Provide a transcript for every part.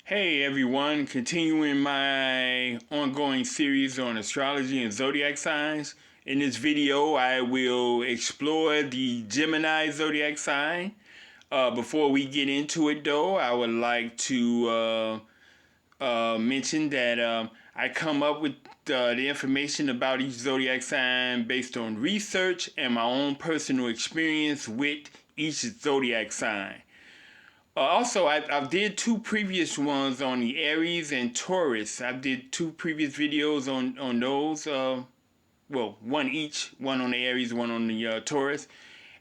Hey everyone, continuing my ongoing series on astrology and zodiac signs. In this video, I will explore the Gemini zodiac sign. Before we get into it though, I would like to mention that I come up with the information about each zodiac sign based on research and my own personal experience with each zodiac sign. Also, I did two previous ones on the Aries and Taurus. I did two previous videos on those. Well, one each, one on the Aries, one on the Taurus.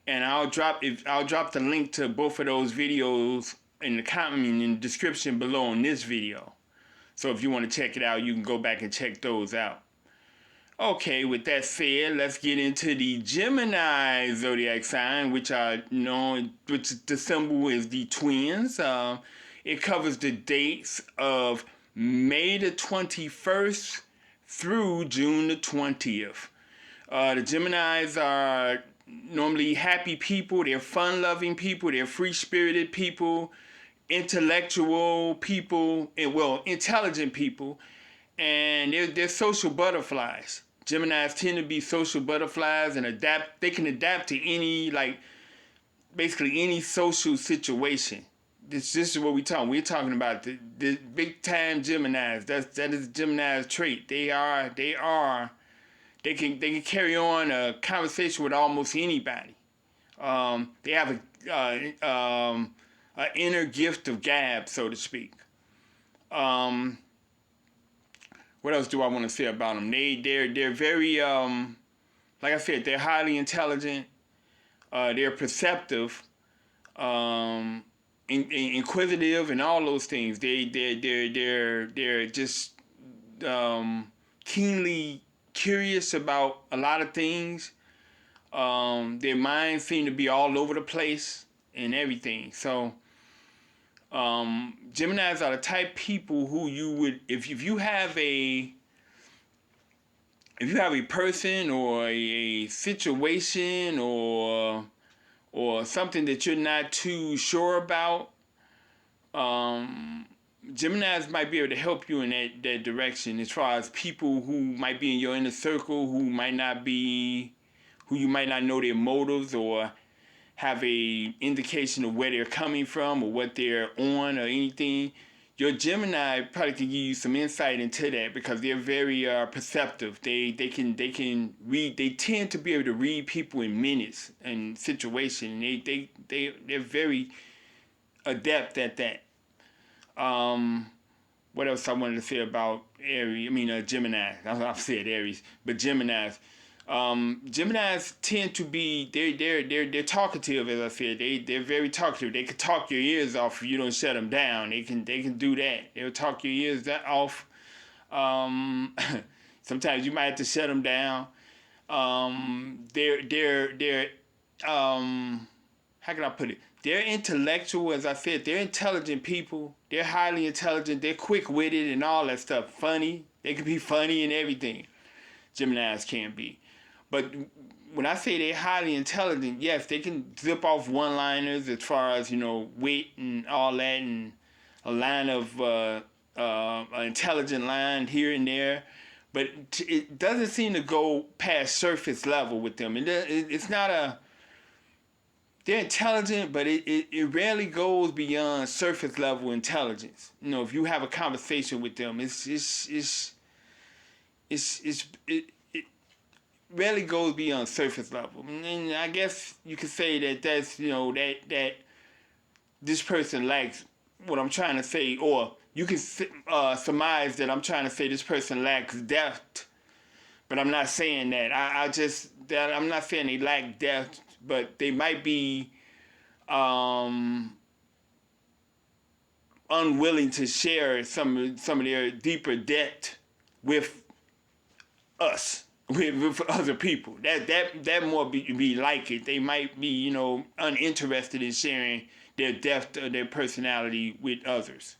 And I'll drop the link to both of those videos in the comment in the description below on this video. So if you want to check it out, you can go back and check those out. Okay, with that said, let's get into the Gemini zodiac sign, which the symbol is the twins. It covers the dates of May the 21st through June the 20th. The Geminis are normally happy people, they're fun-loving people, they're free-spirited people, intellectual people, and intelligent people, and they're social butterflies. Geminis tend to be social butterflies and adapt. They can adapt to any, basically any social situation. This is what we're talking. We're talking about the big time Geminis. That is Gemini's trait. They can carry on a conversation with almost anybody. They have an inner gift of gab, so to speak. What else do I want to say about them? They're very like I said, they're highly intelligent. They're perceptive, inquisitive, and all those things. They're just keenly curious about a lot of things. Their minds seem to be all over the place and everything. So Geminis are the type of people who you would, if you have a person or a situation or something that you're not too sure about, Geminis might be able to help you in that direction, as far as people who might be in your inner circle who you might not know their motives or have a indication of where they're coming from or what they're on or anything. Your Gemini probably can give you some insight into that because they're very perceptive. They can read. They tend to be able to read people in minutes and situations. They're very adept at that. What else I wanted to say about Aries? Gemini. I've said Aries, but Geminis. Geminis tend to be they're talkative, as I said. They're very talkative. They can talk your ears off if you don't shut them down. They can do that. They'll talk your ears off. Sometimes you might have to shut them down. They're how can I put it? They're intellectual, as I said. They're intelligent people. They're highly intelligent. They're quick-witted and all that stuff. Funny. They can be funny and everything. Geminis can be. But when I say they're highly intelligent, yes, they can zip off one-liners as far as, wit and all that, and a line of an intelligent line here and there. But it doesn't seem to go past surface level with them. It's not a... They're intelligent, but it rarely goes beyond surface level intelligence. If you have a conversation with them, it rarely goes beyond surface level. And I guess you could say that's that this person lacks what I'm trying to say, or you can surmise that I'm trying to say this person lacks depth, but I'm not saying that. I'm not saying they lack depth, but they might be unwilling to share some of their deeper depth with us, with other people. That more be like it. They might be uninterested in sharing their depth of their personality with others.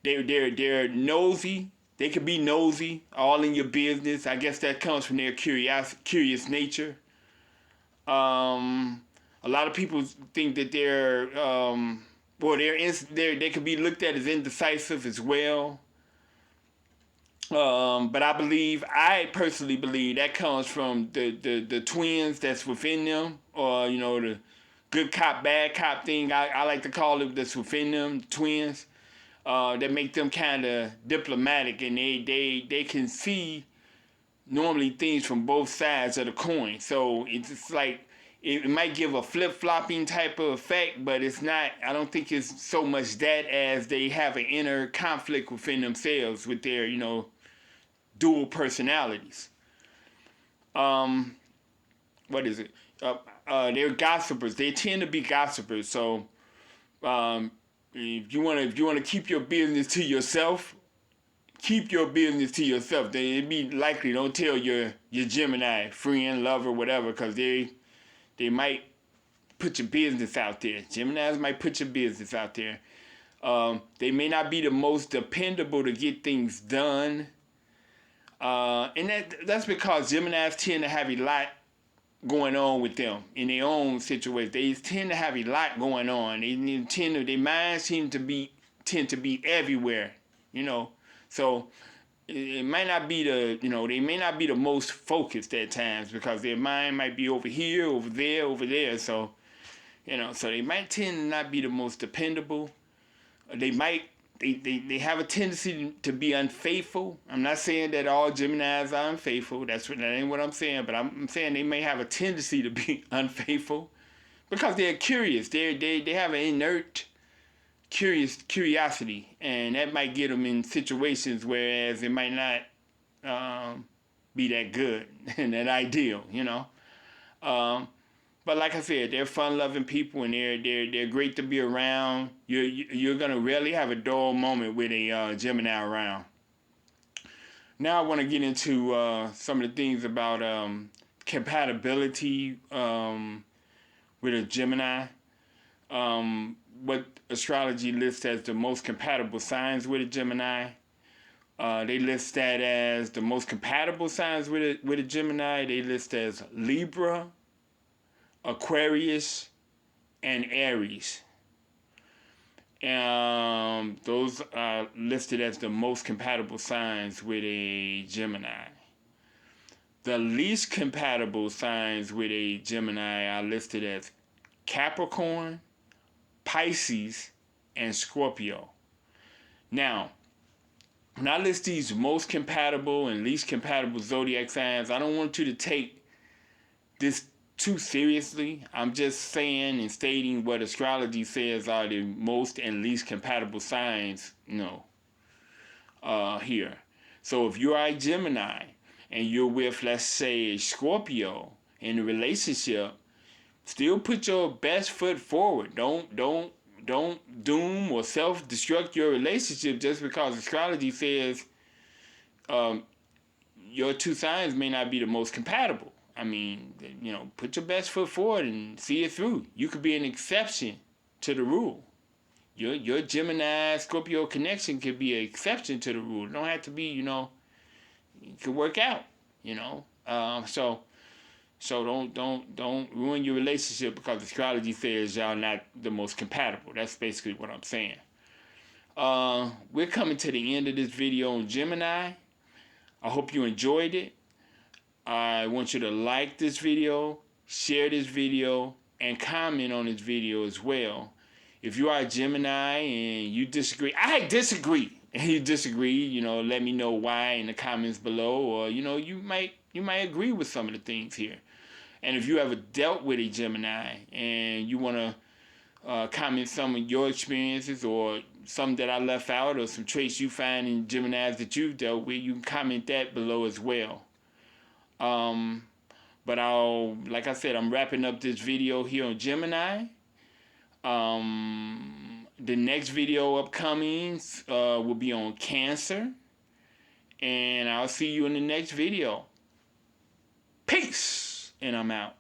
They're nosy. They could be nosy, all in your business. I guess that comes from their curious nature. A lot of people think that they're or they could be looked at as indecisive as well. But I personally believe that comes from the twins that's within them, or the good cop, bad cop thing. I like to call it that's within them, the twins. That make them kind of diplomatic, and they can see normally things from both sides of the coin. So it's like it might give a flip-flopping type of effect, but it's not. I don't think it's so much that as they have an inner conflict within themselves with their dual personalities. What is it? They're gossipers. They tend to be gossipers. So if you want to keep your business to yourself, keep your business to yourself. It'd be likely don't tell your Gemini friend, lover, whatever, because they might put your business out there. Geminis might put your business out there. They may not be the most dependable to get things done. And that's because Geminis tend to have a lot going on with them in their own situation. They tend to have a lot going on. Their minds tend to be everywhere, So it might not be they may not be the most focused at times because their mind might be over here, over there. So, so they might tend to not be the most dependable. They have a tendency to be unfaithful. I'm not saying that all Geminis are unfaithful. That ain't what I'm saying. But I'm saying they may have a tendency to be unfaithful because they're curious. They have an inert curiosity, and that might get them in situations whereas it might not be that good and that ideal, But like I said, they're fun-loving people, and they're great to be around. You're gonna rarely have a dull moment with a Gemini around. Now I want to get into some of the things about compatibility with a Gemini. What astrology lists as the most compatible signs with a Gemini. They list that as the most compatible signs with a Gemini. They list as Libra, Aquarius, and Aries. Those are listed as the most compatible signs with a Gemini. The least compatible signs with a Gemini are listed as Capricorn, Pisces, and Scorpio. Now, when I list these most compatible and least compatible zodiac signs, I don't want you to take this too seriously. I'm just saying and stating what astrology says are the most and least compatible signs, here. So if you are a Gemini and you're with, let's say, a Scorpio in a relationship, still put your best foot forward. Don't doom or self-destruct your relationship just because astrology says your two signs may not be the most compatible. I mean, put your best foot forward and see it through. You could be an exception to the rule. Your Gemini Scorpio connection could be an exception to the rule. It don't have to be, it could work out, So don't ruin your relationship because astrology says y'all not the most compatible. That's basically what I'm saying. We're coming to the end of this video on Gemini. I hope you enjoyed it. I want you to like this video, share this video, and comment on this video as well. If you are a Gemini and you disagree, I disagree, and you disagree, let me know why in the comments below, or you might agree with some of the things here. And if you ever dealt with a Gemini and you want to comment some of your experiences or some that I left out or some traits you find in Geminis that you've dealt with, you can comment that below as well. But like I said, I'm wrapping up this video here on Gemini. The next video upcoming will be on Cancer. And I'll see you in the next video. Peace! And I'm out.